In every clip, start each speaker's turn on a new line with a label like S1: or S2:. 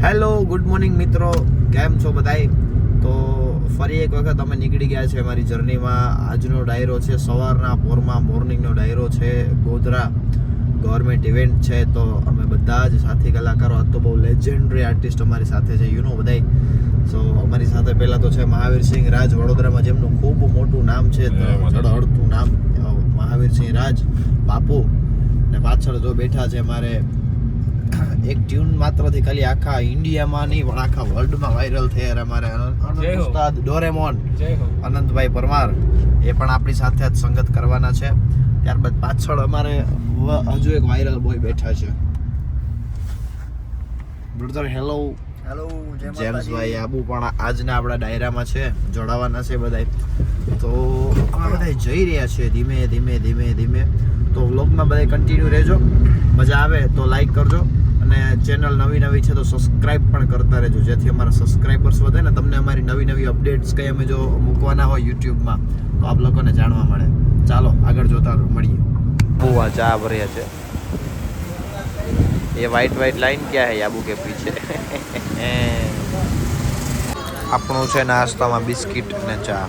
S1: Hello good morning મિત્રો, કેમ છો બધાય? તો ફરી એક વખત અમે નીકળી ગયા છે અમારી જર્નીમાં. આજનો ડાયરો છે સવારના પોરમાં, મોર્નિંગનો ડાયરો છે ગોધરા ગવર્મેન્ટ ઇવેન્ટ છે. તો અમે બધા જ સાથી કલાકારો, આજ તો બહુ લેજેન્ડરી આર્ટિસ્ટ અમારી સાથે છે, યુ નો બધાય. સો અમારી સાથે પહેલાં તો છે મહાવીરસિંહ રાજ, વડોદરામાં જેમનું ખૂબ મોટું નામ છે, ઝળહળતું નામ મહાવીરસિંહ રાજ બાપુ. ને પાછળ જો બેઠા છે અમારે એક ટ્યુન માત્રથી ખાલી આખા ઇન્ડિયામાં નહીં પણ આખા વર્લ્ડમાં વાયરલ થયા અમારે ઉસ્તાદ ડોરેમોન અનંતભાઈ પરમાર, એ પણ આપણી સાથે જ સંગત કરવાના છે. ત્યારબાદ પાછળ અમારે હજુ એક વાયરલ બોય બેઠા છે. બ્રધર હેલો જેમ્સભાઈ આબુ પણ આજના આપણા ડાયરામાં છે, જોડાવાના છે બધા. તો અમે બધા જઈ રહ્યા છીએ ધીમે ધીમે ધીમે ધીમે. તો વ્લોગમાં બધા કન્ટિન્યુ રહેજો, મજા આવે તો લાઈક કરજો અને ચેનલ નવી છે તો સબસ્ક્રાઇબ પણ કરતા રહેજો, જેથી અમારા સબસ્ક્રાઇબર્સ વધે ને તમને અમારી નવી અપડેટ્સ કંઈ અમે જો મૂકવાના હોય યુટ્યુબમાં તો આપ લોકોને જાણવા મળે. ચાલો આગળ જોતા મળીએ. બહુ આ ચા ભર્યા છે. ये वाइट लाइन क्या है याबू के पीछे? આપણું છે નાસ્તામાં બિસ્કિટ ને ચા.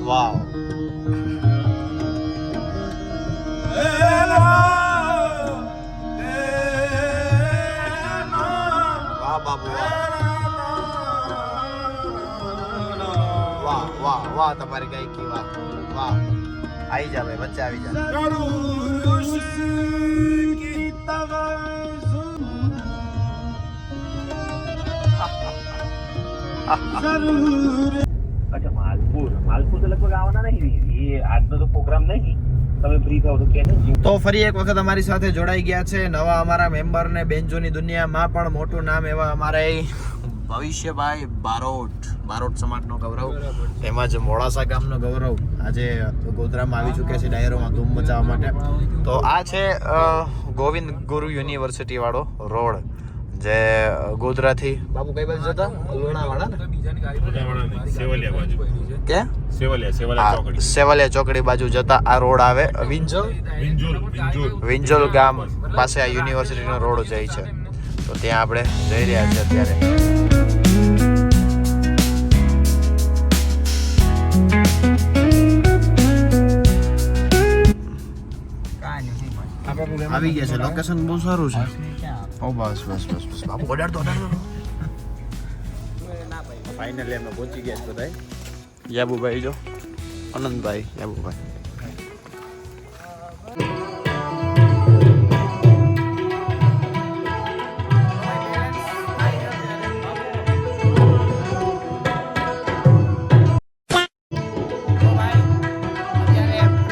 S1: વાવ, વાહ બાબુ, વાહ વાહ વાહ, તમારી ગાયકી વાહ વાહ. આવી જા ભાઈ, વચ્ચે આવી જા.
S2: अच्छा, मालपुर से लगभग आवाना नहीं, ये आज तो प्रोग्राम नहीं, તમે ફ્રી થાવ તો કેને.
S1: તો ફરી એક વખત અમારી સાથે જોડાઈ ગયા છે નવા અમારા મેમ્બર ને બેન્જોની દુનિયામાં પણ મોટું નામ એવા અમારે ભવિષ્યભાઈ બારોટ સમાજનો ગૌરવ, તેમજ મોડાસા ગામનો ગૌરવ આજે ગોધરામાં આવી ચૂક્યા છે ડાયરોમાં ધૂમ મચાવવા માટે. તો આ છે ગોવિંદ ગુરુ યુનિવર્સિટી વાળો રોડ, જે ગોધરાથી બાબુ કઈ બાજુ જતા લુણાવાડા ને કે સેવલિયા ચોકડી બાજુ જતા આ રોડ આવે. વિંજોલ ગામ પાસે આ યુનિવર્સિટીનો રોડ જાય છે. તો ત્યાં આપણે જઈ રહ્યા છીએ અત્યારે. આવી ગયા છે, લોકેશન બહુ સારું છે. ઓ બસ બાપુ ઓર્ડર ફાઇનલી અમે પહોંચી ગયા છે બધા. યાબુભાઈ જો, અનંતભાઈ, યાબુભાઈ.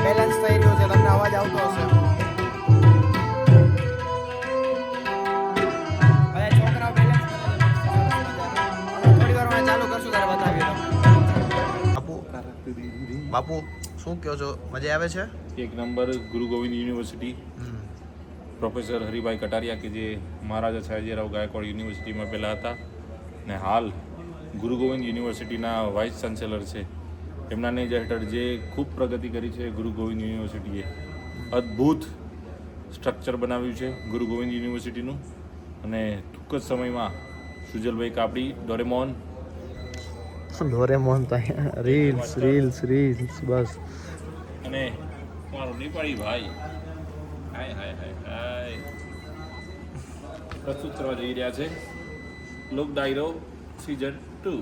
S1: બેલેન્સ થઈ રહ્યું છે, તમને અવાજ આવતો હશે. બાપુ શું કહો છો, મજા આવે છે?
S3: એક નંબર. ગુરુ ગોવિંદ યુનિવર્સિટી, પ્રોફેસર હરિભાઈ કટારિયા કે જે મહારાજા સયાજીરાવ ગાયકવાડ યુનિવર્સિટીમાં પહેલાં હતા ને હાલ ગુરુ ગોવિંદ યુનિવર્સિટીના વાઇસ ચાન્સેલર છે. એમના નેજા હેઠળ જે ખૂબ પ્રગતિ કરી છે ગુરુ ગોવિંદ યુનિવર્સિટીએ. અદ્ભુત સ્ટ્રક્ચર બનાવ્યું છે ગુરુ ગોવિંદ યુનિવર્સિટીનું. અને ટૂંક જ સમયમાં સુજલભાઈ કાપડી ડોરેમોન
S1: તો રીલ્સ બસ.
S3: અને મારો નેપાળી ભાઈ હાય પ્રસ્તુત કરવા જઈ રહ્યા છે લોક ડાયરો સીઝન 2.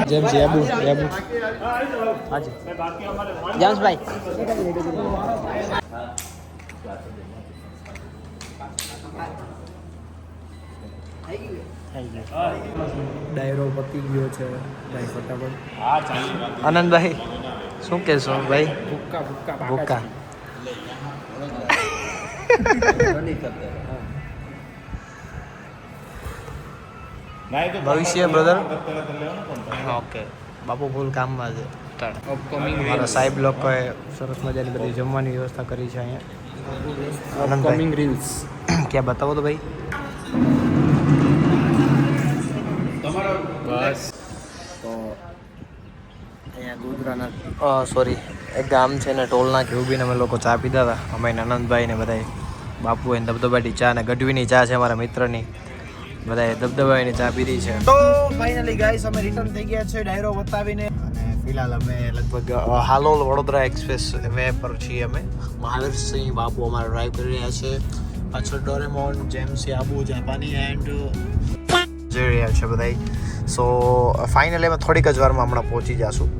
S4: જેમ છે આબુ આબુ હાજી જામસભાઈ ડાયરો પતી ગયો છે ભાઈ ફટાફટ આનંદભાઈ શું કહેશો ભાઈ ભૂક્કા ભવિષ્ય બ્રધર ઓકે બાપુ ફૂલ કામમાં છે મારા સાહેબ લોકોએ સરસ મજાની બધી જમવાની વ્યવસ્થા કરી છે અહીંયા આનંદભાઈ રીલ્સ ક્યાં બતાવો તો ભાઈ બસ તો અહીંયા ગોધરાના સોરી એક ગામ છે ને ટોલના કે ઊભીને અમે લોકો ચા પીધા હતા અમે આનંદભાઈ ને બધાએ બાપુ એને દબદબાટી ચા ને ગઢવીની ચા છે મારા મિત્રની બધાએ દબદબાની ચા પીધી છે તો ફાઇનલી ગાઈસ અમે રિટર્ન થઈ ગયા છે ડાયરો બતાવીને અને ફિલહાલ અમે લગભગ હાલોલ વડોદરા એક્સપ્રેસ વે પર છીએ અમે મહાવીરસિંહ બાપુ અમારે ડ્રાઈવ કરી રહ્યા છે પાછળ ડોરેમોન જેમ્સી આબુ જાપાની એન્ડ જઈ રહ્યા છે બધાય સો ફાઇનલી અમે થોડીક જ વારમાં હમણાં પહોંચી જશું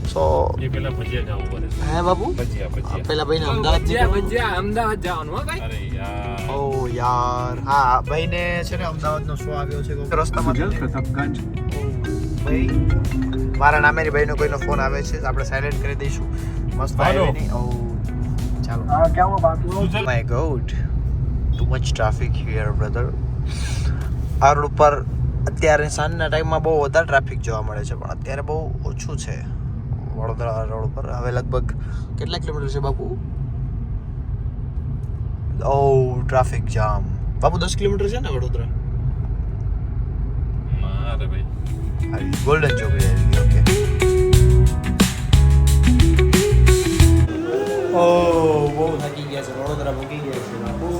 S4: સો
S3: એ પેલા ભજીયા જવું પડે
S4: હે બાપુ
S3: ભજીયા
S4: પેલા ભાઈને અમદાવાદ
S3: અમદાવાદ જવાનું હો ભાઈ અરે યાર
S4: ઓ યાર હા ભાઈને છે ને અમદાવાદનો શો આવ્યો છે રસ્તામાં ભાઈ મારા નામેની ભાઈનો કોઈનો ફોન આવે છે આપણે સાયલેન્ટ કરી દઈશું મસ્ત હાઈવે ની ઓ ચાલો my God too much traffic here brother આ રોડ ઉપર અત્યારે સાંજના ટાઈમમાં બહુ વધારે ટ્રાફિક જોવા મળે છે પણ અત્યારે બહુ ઓછું છે વડોદરા રોડ ઉપર હવે લગભગ કેટલા કિલોમીટર છે બાપુ ઓ ટ્રાફિક જામ બાપુ 10 કિલોમીટર છે ને વડોદરા
S3: અરે ભાઈ
S4: ગોલ્ડન ચોકડી ઓકે ઓ બહુ થાકી ગયા છે વડોદરા મૂકી ગયા છે બાપુ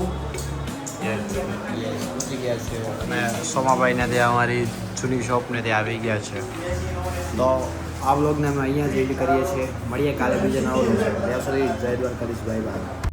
S4: મૂકી ગયા છે અને સોમાભાઈને ત્યાં અમારી જૂની શોપને ત્યાં આવી ગયા છે તો આ વ્લોગને અમે અહીંયા જ એડ કરીએ છીએ મળીએ કાલે બીજા નવો વ્લોગ ત્યાં સુધી જય દ્વારકાધીશ ભાઈ બાય